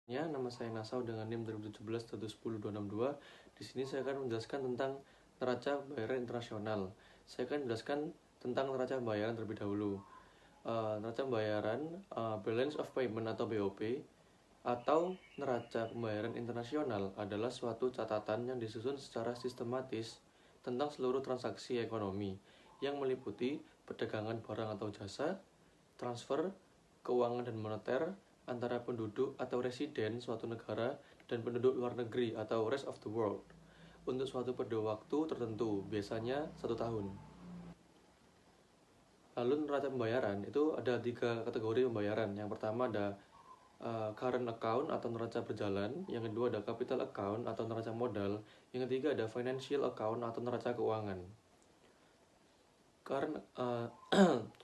Ya, nama saya Nasau dengan NIM 2017-10262. Di sini saya akan menjelaskan tentang neraca pembayaran internasional. Saya akan menjelaskan tentang neraca pembayaran terlebih dahulu. Neraca pembayaran, Balance of Payment atau BOP, atau neraca pembayaran internasional adalah suatu catatan yang disusun secara sistematis tentang seluruh transaksi ekonomi yang meliputi perdagangan barang atau jasa, transfer, keuangan dan moneter antara penduduk atau residen suatu negara dan penduduk luar negeri atau rest of the world untuk suatu periode waktu tertentu, biasanya 1 tahun. Lalu neraca pembayaran itu ada 3 kategori pembayaran. Yang pertama ada current account atau neraca berjalan, yang kedua ada capital account atau neraca modal, yang ketiga ada financial account atau neraca keuangan.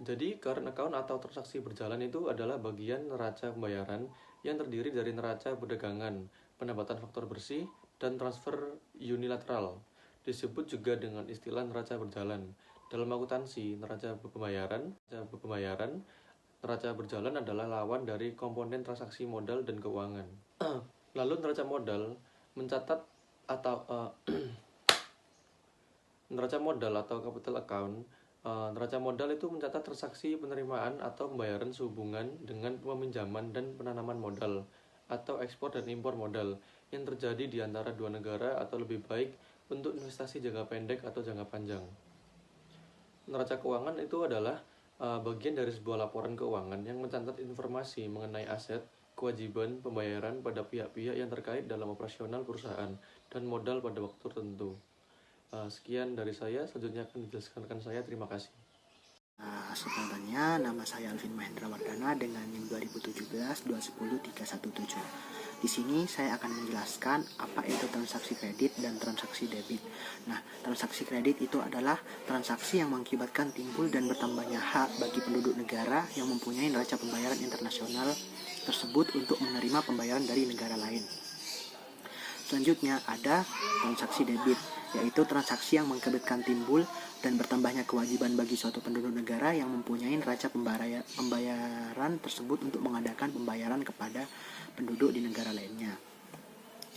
Jadi current account atau transaksi berjalan itu adalah bagian neraca pembayaran yang terdiri dari neraca perdagangan, pendapatan faktor bersih, dan transfer unilateral. Disebut juga dengan istilah neraca berjalan. Dalam akuntansi, neraca berjalan adalah lawan dari komponen transaksi modal dan keuangan. Lalu neraca modal mencatat atau neraca modal atau capital account. Neraca modal itu mencatat transaksi penerimaan atau pembayaran sehubungan dengan peminjaman dan penanaman modal atau ekspor dan impor modal yang terjadi di antara dua negara atau lebih baik untuk investasi jangka pendek atau jangka panjang. Neraca keuangan itu adalah bagian dari sebuah laporan keuangan yang mencatat informasi mengenai aset, kewajiban, pembayaran pada pihak-pihak yang terkait dalam operasional perusahaan dan modal pada waktu tertentu. Sekian dari saya, selanjutnya akan dijelaskan rekan saya. Terima kasih. Sebenarnya nama saya Alvin Mahendra Wardana dengan NIM 2017-210-317. Di sini saya akan menjelaskan apa itu transaksi kredit dan transaksi debit. Nah, transaksi kredit itu adalah transaksi yang mengakibatkan timbul dan bertambahnya hak bagi penduduk negara yang mempunyai neraca pembayaran internasional tersebut untuk menerima pembayaran dari negara lain. Selanjutnya ada transaksi debit, yaitu transaksi yang mengakibatkan timbul dan bertambahnya kewajiban bagi suatu penduduk negara yang mempunyai neraca pembayaran tersebut untuk mengadakan pembayaran kepada penduduk di negara lainnya.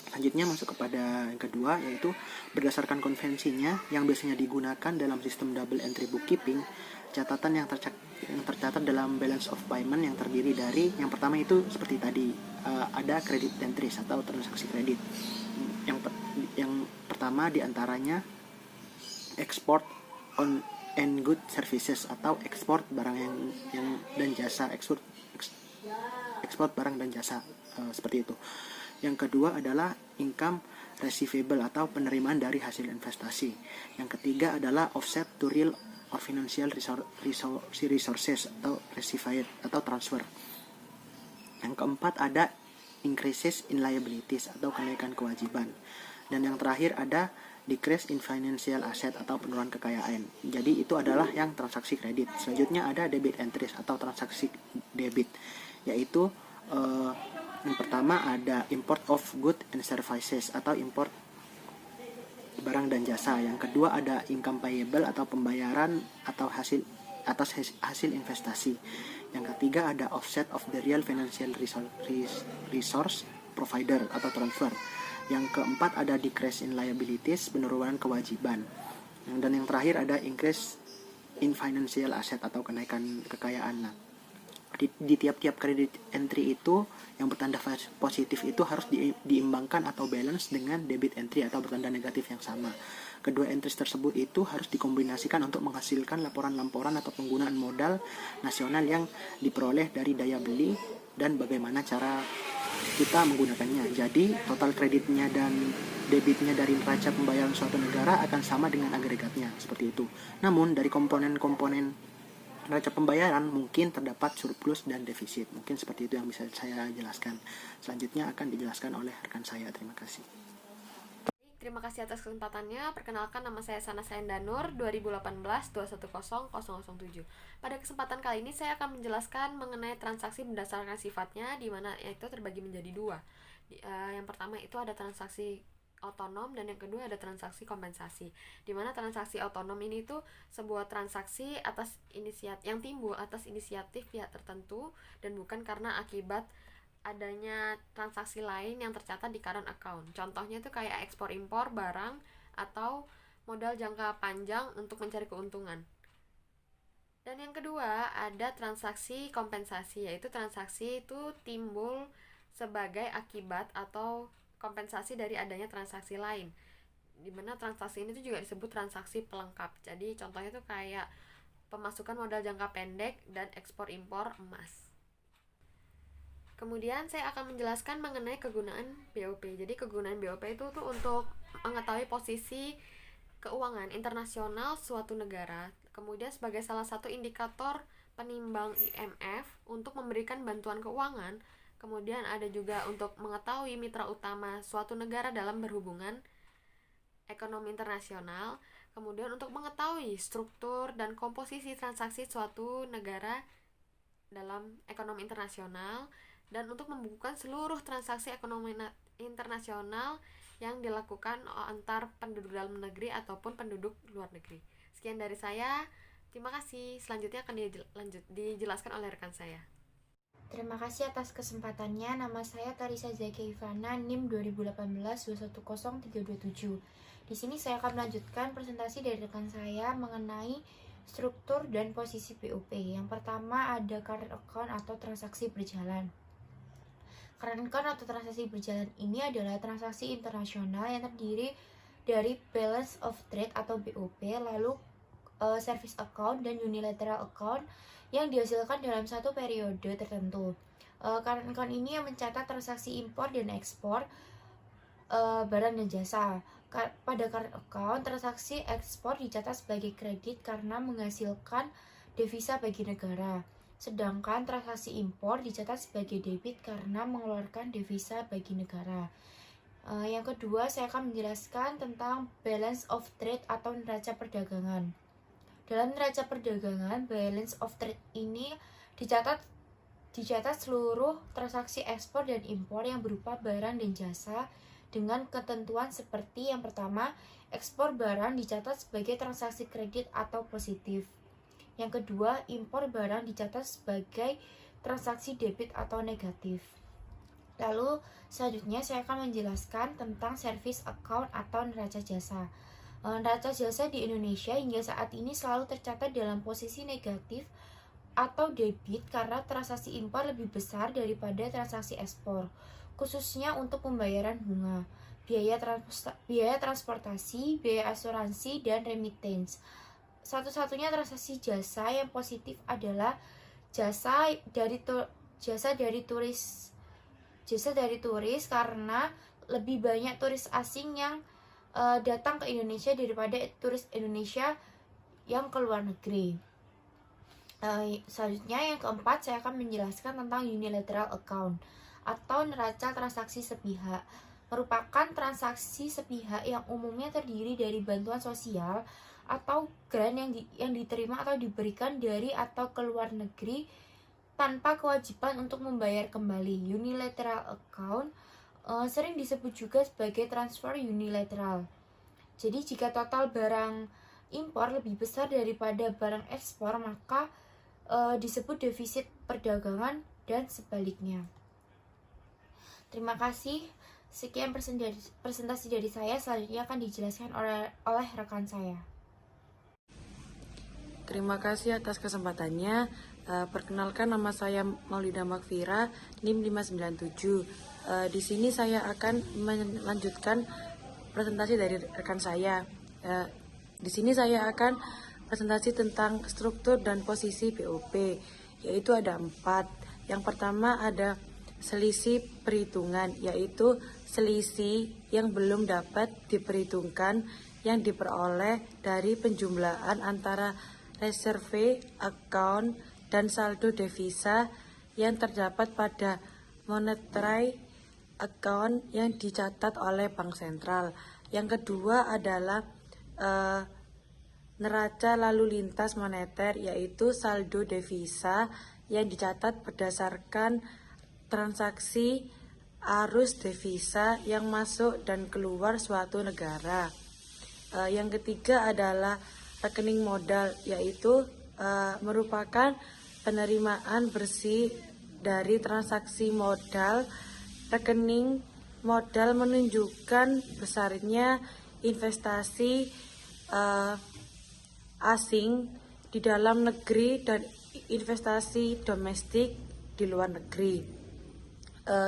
Selanjutnya masuk kepada yang kedua, yaitu berdasarkan konvensinya yang biasanya digunakan dalam sistem double entry bookkeeping, catatan yang tercatat dalam balance of payment yang terdiri dari, yang pertama itu seperti tadi, ada credit entries atau transaksi kredit. Yang pertama diantaranya export on and good services atau ekspor barang yang dan jasa, ekspor barang dan jasa, seperti itu. Yang kedua adalah income receivable atau penerimaan dari hasil investasi. Yang ketiga adalah offset to real or financial resources atau received atau transfer. Yang keempat ada increases in liabilities atau kenaikan kewajiban. Dan yang terakhir ada decrease in financial asset atau penurunan kekayaan. Jadi itu adalah yang transaksi kredit. Selanjutnya ada debit entries atau transaksi debit, yaitu yang pertama ada import of good and services atau import barang dan jasa. Yang kedua ada income payable atau pembayaran atau hasil investasi. Yang ketiga ada offset of the real financial resource provider atau transfer. Yang keempat ada decrease in liabilities, penurunan kewajiban. Dan yang terakhir ada increase in financial asset atau kenaikan kekayaan. Nah, di tiap-tiap credit entry itu yang bertanda positif itu harus diimbangkan atau balance dengan debit entry atau bertanda negatif yang sama. Kedua entries tersebut itu harus dikombinasikan untuk menghasilkan laporan-laporan atau penggunaan modal nasional yang diperoleh dari daya beli dan bagaimana cara kita menggunakannya. Jadi total kreditnya dan debitnya dari neraca pembayaran suatu negara akan sama dengan agregatnya, seperti itu. Namun dari komponen-komponen neraca pembayaran mungkin terdapat surplus dan defisit. Mungkin seperti itu yang bisa saya jelaskan. Selanjutnya akan dijelaskan oleh rekan saya. Terima kasih. Terima kasih atas kesempatannya. Perkenalkan, nama saya Sana Saendanur, 2018-210-007. Pada kesempatan kali ini saya akan menjelaskan mengenai transaksi berdasarkan sifatnya, di mana itu terbagi menjadi dua. Yang pertama itu ada transaksi otonom dan yang kedua ada transaksi kompensasi. Di mana transaksi otonom ini tuh sebuah transaksi atas yang timbul atas inisiatif pihak tertentu dan bukan karena akibat adanya transaksi lain yang tercatat di current account. Contohnya itu kayak ekspor impor barang atau modal jangka panjang untuk mencari keuntungan. Dan yang kedua ada transaksi kompensasi, yaitu transaksi itu timbul sebagai akibat atau kompensasi dari adanya transaksi lain, dimana transaksi ini tuh juga disebut transaksi pelengkap. Jadi contohnya tuh kayak pemasukan modal jangka pendek dan ekspor impor emas. Kemudian saya akan menjelaskan mengenai kegunaan BOP. Jadi kegunaan BOP itu tuh untuk mengetahui posisi keuangan internasional suatu negara, kemudian sebagai salah satu indikator penimbang IMF untuk memberikan bantuan keuangan. Kemudian ada juga untuk mengetahui mitra utama suatu negara dalam berhubungan ekonomi internasional, kemudian untuk mengetahui struktur dan komposisi transaksi suatu negara dalam ekonomi internasional, dan untuk membukukan seluruh transaksi ekonomi internasional yang dilakukan antar penduduk dalam negeri ataupun penduduk luar negeri. Sekian dari saya, terima kasih. Selanjutnya akan dijelaskan oleh rekan saya. Terima kasih atas kesempatannya. Nama saya Tarisa Zakia Ivana, NIM 2018-210327. Di sini saya akan melanjutkan presentasi dari rekan saya mengenai struktur dan posisi BOP. Yang pertama ada current account atau transaksi berjalan. Current account atau transaksi berjalan ini adalah transaksi internasional yang terdiri dari balance of trade atau BOP, lalu service account dan unilateral account yang dihasilkan dalam satu periode tertentu. Current account ini yang mencatat transaksi impor dan ekspor barang dan jasa. Pada current account, transaksi ekspor dicatat sebagai kredit karena menghasilkan devisa bagi negara. Sedangkan transaksi impor dicatat sebagai debit karena mengeluarkan devisa bagi negara. Yang kedua, saya akan menjelaskan tentang balance of trade atau neraca perdagangan. Dalam neraca perdagangan, balance of trade ini dicatat seluruh transaksi ekspor dan impor yang berupa barang dan jasa dengan ketentuan seperti yang pertama, ekspor barang dicatat sebagai transaksi kredit atau positif. Yang kedua, impor barang dicatat sebagai transaksi debit atau negatif. Lalu selanjutnya saya akan menjelaskan tentang service account atau neraca jasa. Neraca jasa di Indonesia hingga saat ini selalu tercatat dalam posisi negatif atau debit karena transaksi impor lebih besar daripada transaksi ekspor, khususnya untuk pembayaran bunga, biaya transportasi, biaya asuransi, dan remittance. Satu-satunya transaksi jasa yang positif adalah jasa dari turis karena lebih banyak turis asing yang datang ke Indonesia daripada turis Indonesia yang ke luar negeri. Selanjutnya yang keempat, saya akan menjelaskan tentang unilateral account atau neraca transaksi sepihak. Merupakan transaksi sepihak yang umumnya terdiri dari bantuan sosial atau grant yang diterima atau diberikan dari atau ke luar negeri tanpa kewajiban untuk membayar kembali. Unilateral account sering disebut juga sebagai transfer unilateral. Jadi jika total barang impor lebih besar daripada barang ekspor, maka disebut defisit perdagangan dan sebaliknya. Terima kasih. Sekian presentasi dari saya. Selanjutnya akan dijelaskan oleh rekan saya. Terima kasih atas kesempatannya. Perkenalkan, nama saya Maulida Makfira, NIM 597. Di sini saya akan melanjutkan presentasi dari rekan saya. Di sini saya akan presentasi tentang struktur dan posisi BOP, yaitu ada 4. Yang pertama ada selisih perhitungan, yaitu selisih yang belum dapat diperhitungkan yang diperoleh dari penjumlahan antara reserve account dan saldo devisa yang terdapat pada monetary account yang dicatat oleh Bank Sentral. Yang kedua adalah neraca lalu lintas moneter, yaitu saldo devisa yang dicatat berdasarkan transaksi arus devisa yang masuk dan keluar suatu negara. Yang ketiga adalah rekening modal, yaitu merupakan penerimaan bersih dari transaksi modal. Rekening modal menunjukkan besarnya investasi asing di dalam negeri dan investasi domestik di luar negeri.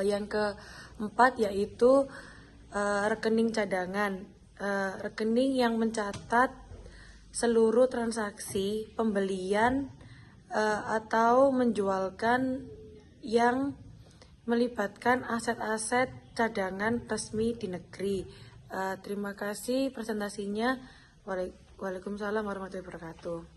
Yang keempat yaitu rekening cadangan. Rekening yang mencatat seluruh transaksi pembelian atau menjualkan yang melibatkan aset-aset cadangan resmi di negeri. Terima kasih presentasinya. Waalaikumsalam warahmatullahi wabarakatuh.